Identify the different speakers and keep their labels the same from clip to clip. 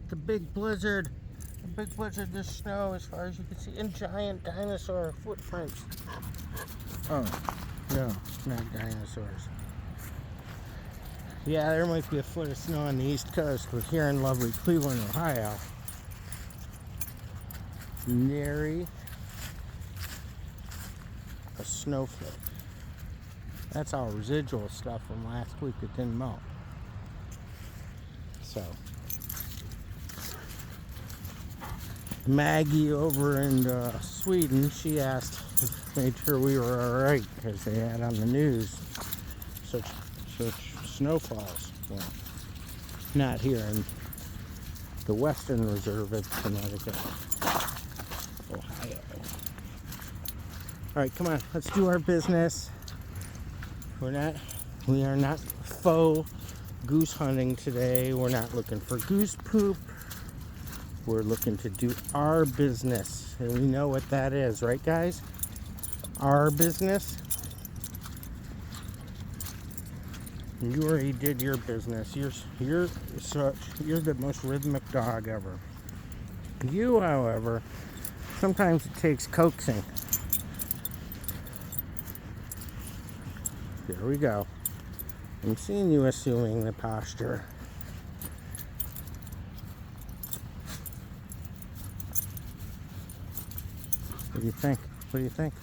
Speaker 1: the big blizzard. The big blizzard, this snow, as far as you can see, and giant dinosaur footprints. Oh, no, not dinosaurs. Yeah, there might be a foot of snow on the East Coast, but here in lovely Cleveland, Ohio, nary a snowflake. That's all residual stuff from last week that didn't melt. So, Maggie over in Sweden, she asked, made sure we were all right because they had on the news such snowfalls. Well, not here in the Western Reserve of Connecticut, Ohio. All right, come on, let's do our business. We are not faux goose hunting today. We're not looking for goose poop. We're looking to do our business, and we know what that is, right, guys? Our business. You already did your business. You're the most rhythmic dog ever. You, however, sometimes it takes coaxing. There we go. I'm seeing you assuming the posture. What do you think? What do you think?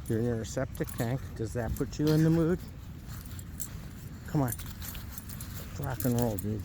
Speaker 1: You're near a septic tank. Does that put you in the mood? Come on. Let's rock and roll, dude.